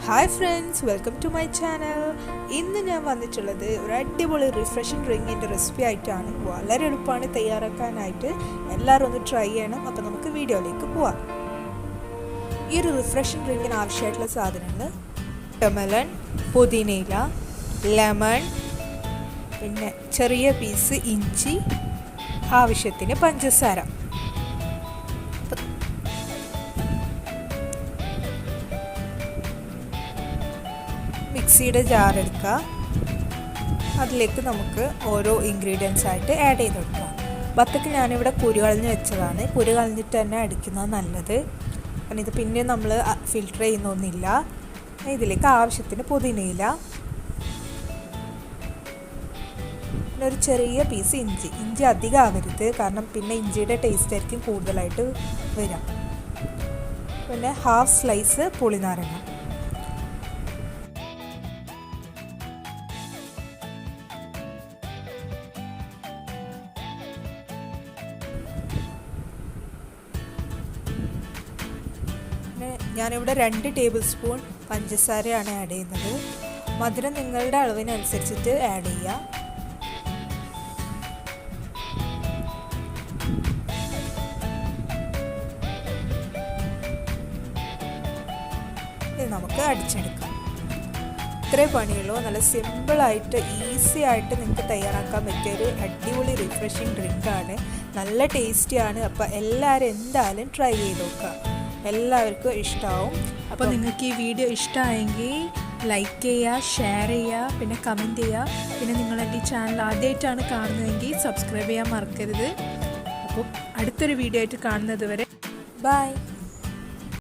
Hi friends, welcome to my channel. ഇന്ന് ഞാൻ വന്നിട്ടുള്ളത് ഒരു അടിപൊളി റിഫ്രഷിംഗ് ഡ്രിങ്കിൻ്റെ റെസിപ്പി ആയിട്ടാണ്. വളരെ എളുപ്പമാണ് തയ്യാറാക്കാനായിട്ട്. എല്ലാവരും ഒന്ന് ട്രൈ ചെയ്യണം. അപ്പോൾ നമുക്ക് വീഡിയോയിലേക്ക് പോവാം. ഈ ഒരു റിഫ്രഷിംഗ് ഡ്രിങ്കിന് ആവശ്യമായിട്ടുള്ള സാധനങ്ങൾ ലെമൺ, പുതിനയില, ലെമൺ, പിന്നെ ചെറിയ പീസ് ഇഞ്ചി, ആവശ്യത്തിന് പഞ്ചസാര. മിക്സിയുടെ ജാർ എടുക്കുക. അതിലേക്ക് നമുക്ക് ഓരോ ഇൻഗ്രീഡിയൻസ് ആയിട്ട് ആഡ് ചെയ്ത് കൊടുക്കാം. ബത്തക്ക് ഞാനിവിടെ കുരു കളഞ്ഞ് വെച്ചതാണ്. കുരു കളഞ്ഞിട്ട് തന്നെ അടിക്കുന്നത് നല്ലത്. കാരണം ഇത് പിന്നെ നമ്മൾ ഫിൽറ്റർ ചെയ്യുന്നൊന്നുമില്ല. ഇതിലേക്ക് ആവശ്യത്തിന് പുതിനയില, പിന്നെ ഒരു ചെറിയ പീസ് ഇഞ്ചി. ഇഞ്ചി അധികം ആവരുത്, കാരണം പിന്നെ ഇഞ്ചിയുടെ ടേസ്റ്റ് ആയിരിക്കും കൂടുതലായിട്ട് വരാം. പിന്നെ ഹാഫ് സ്ലൈസ് പുളിനാരങ്ങ. ഞാനിവിടെ 2 ടേബിൾ സ്പൂൺ പഞ്ചസാരയാണ് ആഡ് ചെയ്യുന്നത്. മധുരം നിങ്ങളുടെ അളവിനനുസരിച്ചിട്ട് ആഡ് ചെയ്യുക. ഇത് നമുക്ക് അടിച്ചെടുക്കാം. ഇത്രേ പണിയുള്ളൂ. നല്ല സിമ്പിളായിട്ട് ഈസി ആയിട്ട് നിങ്ങൾക്ക് തയ്യാറാക്കാൻ പറ്റിയൊരു അടിപൊളി റിഫ്രഷിംഗ് ഡ്രിങ്കാണ്. നല്ല ടേസ്റ്റിയാണ്. അപ്പോൾ എല്ലാവരും എന്തായാലും ട്രൈ ചെയ്ത് നോക്കുക. എല്ലാവർക്കും ഇഷ്ടമാവും. അപ്പോൾ നിങ്ങൾക്ക് ഈ വീഡിയോ ഇഷ്ടമായെങ്കിൽ ലൈക്ക് ചെയ്യുക, ഷെയർ ചെയ്യുക, പിന്നെ കമൻറ്റ് ചെയ്യുക. പിന്നെ നിങ്ങൾ എൻ്റെ ഈ ചാനൽ ആദ്യമായിട്ടാണ് കാണുന്നതെങ്കിൽ സബ്സ്ക്രൈബ് ചെയ്യാൻ മറക്കരുത്. അപ്പോൾ അടുത്തൊരു വീഡിയോ ആയിട്ട് കാണുന്നത് വരെ ബൈ.